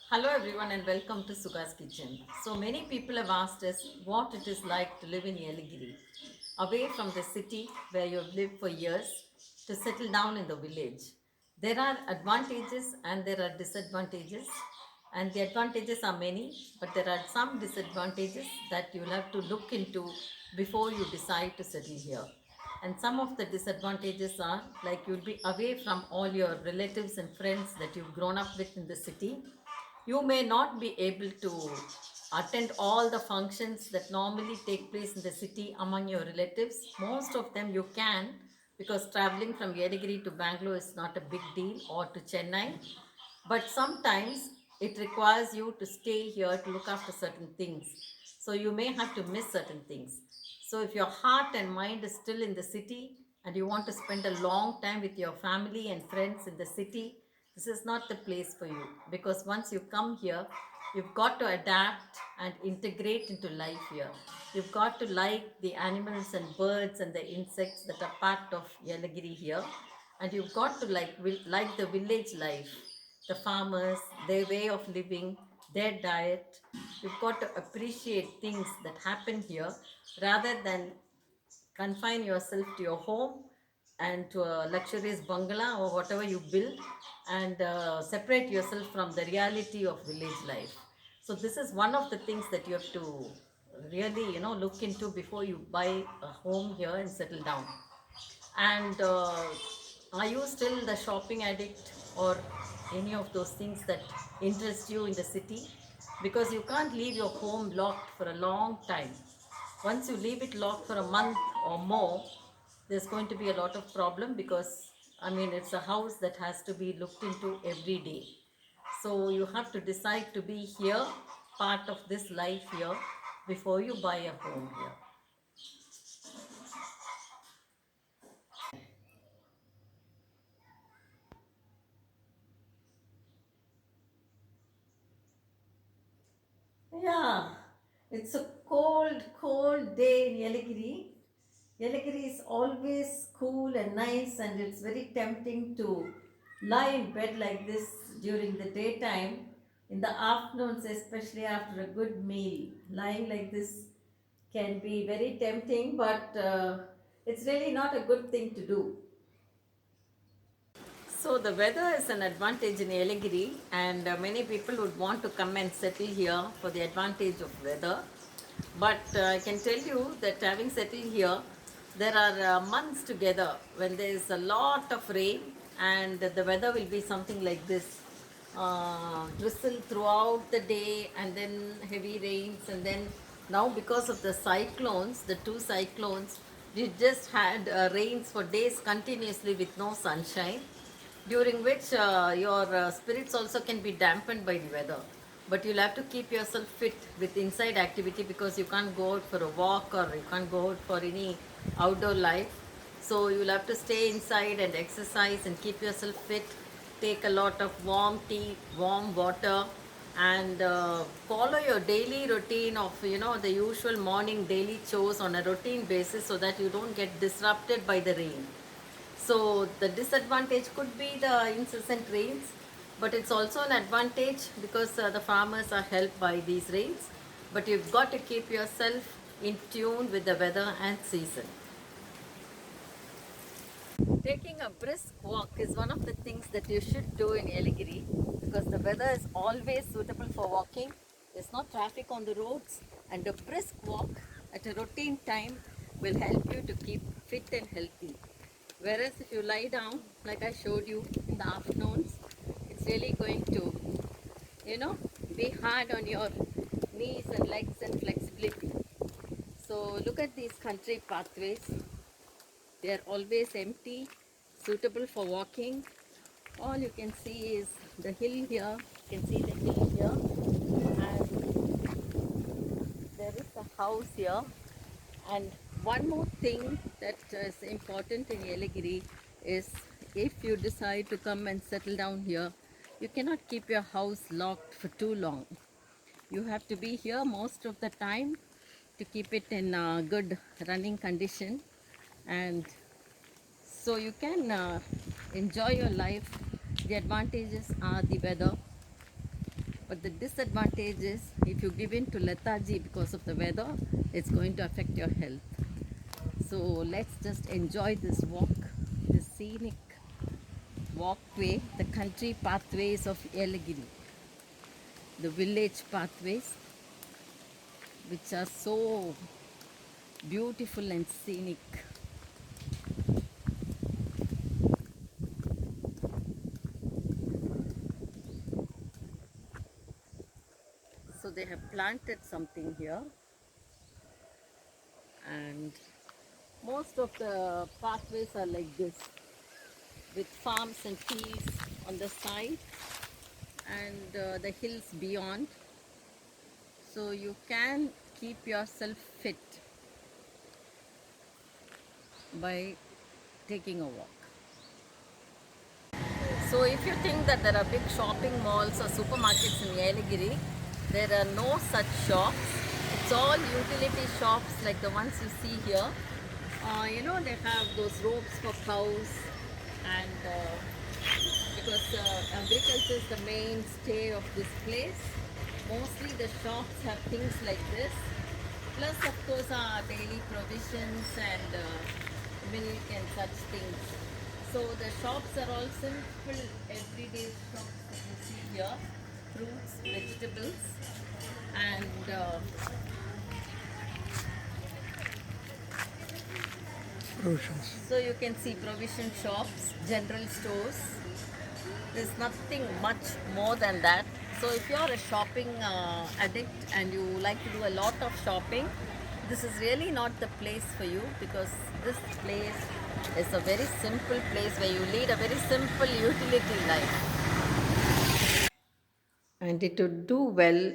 Hello everyone and welcome to Suga's Kitchen. So many people have asked us what it is like to live in Yelagiri, away from the city where you have lived for years to settle down in the village. There are advantages and there are disadvantages, and the advantages are many, but there are some disadvantages that you'll have to look into before you decide to settle here. And some of the disadvantages are like you'll be away from all your relatives and friends that you've grown up with in the city. You may not be able to attend all the functions that normally take place in the city among your relatives. Most of them you can, because traveling from Yelagiri to Bangalore is not a big deal, or to Chennai. But sometimes it requires you to stay here to look after certain things. So you may have to miss certain things. So if your heart and mind is still in the city and you want to spend a long time with your family and friends in the city, this is not the place for you, because once you come here, you've got to adapt and integrate into life here. You've got to like the animals and birds and the insects that are part of Yelagiri here, and you've got to like the village life, the farmers, their way of living, their diet. You've got to appreciate things that happen here rather than confine yourself to your home and to a luxurious bungalow or whatever you build, and separate yourself from the reality of village life. So this is one of the things that you have to really look into before you buy a home here and settle down. And are you still the shopping addict or any of those things that interest you in the city? Because you can't leave your home locked for a long time. Once you leave it locked for a month or more, there's going to be a lot of problem, because I mean it's a house that has to be looked into every day. So you have to decide to be here, part of this life here, before you buy a home here. Yeah, it's a cold, cold day in Yelagiri. Yelagiri is always cool and nice, and it's very tempting to lie in bed like this during the daytime. In the afternoons, especially after a good meal, lying like this can be very tempting, but it's really not a good thing to do. So the weather is an advantage in Yelagiri, and many people would want to come and settle here for the advantage of weather. But I can tell you that having settled here, there are months together when there is a lot of rain, and the weather will be something like this. Drizzle throughout the day, and then heavy rains, and then now because of the cyclones, the two cyclones, we just had rains for days continuously with no sunshine, during which your spirits also can be dampened by the weather. But you'll have to keep yourself fit with inside activity, because you can't go out for a walk or you can't go out for any outdoor life. So you'll have to stay inside and exercise and keep yourself fit. Take a lot of warm tea, warm water, and follow your daily routine of the usual morning daily chores on a routine basis, so that you don't get disrupted by the rain. So the disadvantage could be the incessant rains, but it's also an advantage because the farmers are helped by these rains. But you've got to keep yourself in tune with the weather and season. Taking a brisk walk is one of the things that you should do in Yelagiri, because the weather is always suitable for walking. There's no traffic on the roads, and a brisk walk at a routine time will help you to keep fit and healthy. Whereas if you lie down, like I showed you in the afternoons, it's really going to, you know, be hard on your knees and legs and flexibility. So look at these country pathways. They are always empty, suitable for walking. All you can see is the hill here. You can see the hill here, and there is a house here. And one more thing that is important in Yelagiri is, if you decide to come and settle down here, you cannot keep your house locked for too long. You have to be here most of the time to keep it in good running condition, and so you can enjoy your life. The advantages are the weather, But the disadvantage is if you give in to lethargy because of the weather, it's going to affect your health. So let's just enjoy this walk, the scenic walkway, the country pathways of Yelagiri, the village pathways, which are so beautiful and scenic. So they have planted something here, and most of the pathways are like this, with farms and fields on the side, and the hills beyond. So you can keep yourself fit by taking a walk. So if you think that there are big shopping malls or supermarkets in Yelagiri, there are no such shops. It's all utility shops like the ones you see here. They have those ropes for cows, and because agriculture is the mainstay of this place, mostly the shops have things like this. Plus, of course, our daily provisions and milk and such things. So the shops are all simple everyday shops that you see here: fruits, vegetables, and Oceans. so you can see provision shops, general stores. There's nothing much more than that. So if you're a shopping addict and you like to do a lot of shopping, this is really not the place for you, because this place is a very simple place where you lead a very simple utility life. And it would do well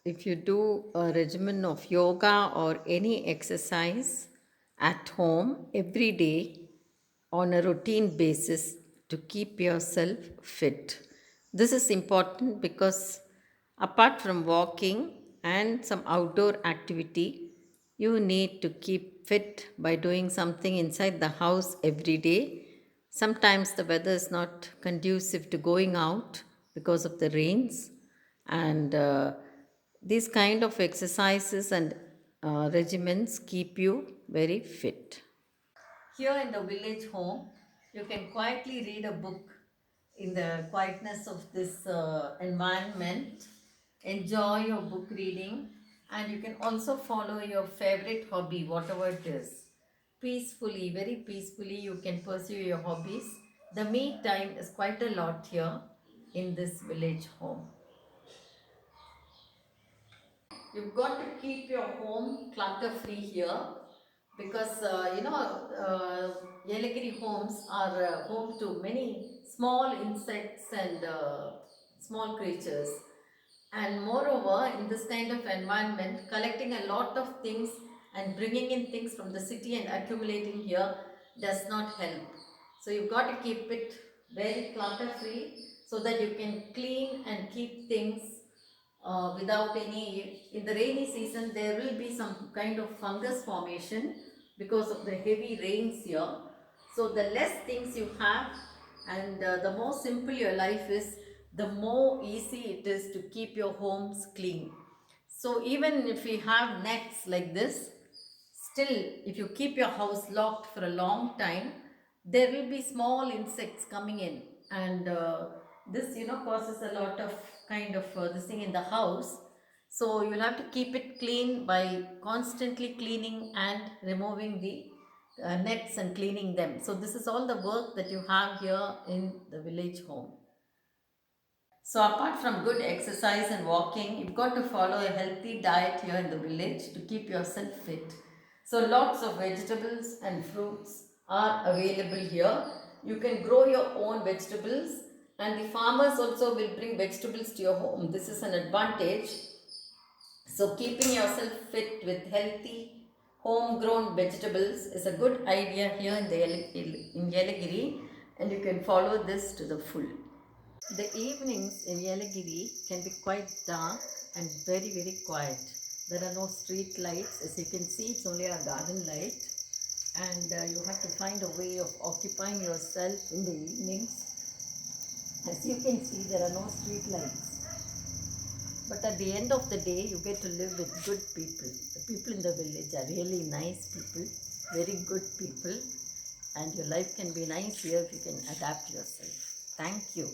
if you do a regimen of yoga or any exercise at home every day on a routine basis to keep yourself fit. This is important because apart from walking and some outdoor activity, you need to keep fit by doing something inside the house every day. Sometimes the weather is not conducive to going out because of the rains, and these kind of exercises and regimens keep you very fit. Here in the village home, you can quietly read a book in the quietness of this environment. Enjoy your book reading, and you can also follow your favorite hobby, whatever it is. Peacefully, very peacefully, you can pursue your hobbies. The me time is quite a lot here in this village home. You've got to keep your home clutter free here, because Yelagiri homes are home to many small insects and small creatures. And moreover, in this kind of environment, collecting a lot of things and bringing in things from the city and accumulating here does not help. So you've got to keep it very clutter free so that you can clean and keep things without any. In the rainy season there will be some kind of fungus formation because of the heavy rains here. So the less things you have, and the more simple your life is, the more easy it is to keep your homes clean. So even if we have nets like this, still, if you keep your house locked for a long time, there will be small insects coming in, and this causes a lot of kind of this thing in the house. So you'll have to keep it clean by constantly cleaning and removing the nets and cleaning them. So this is all the work that you have here in the village home. So apart from good exercise and walking, you've got to follow a healthy diet here in the village to keep yourself fit. So lots of vegetables and fruits are available here. You can grow your own vegetables, and the farmers also will bring vegetables to your home. This is an advantage. So keeping yourself fit with healthy homegrown vegetables is a good idea here in in Yelagiri, and you can follow this to the full. The evenings in Yelagiri can be quite dark and very, very quiet. There are no street lights. As you can see, it's only a garden light, and you have to find a way of occupying yourself in the evenings. As you can see, there are no street lights. But at the end of the day, you get to live with good people. The people in the village are really nice people, very good people, and your life can be nice here if you can adapt yourself. Thank you.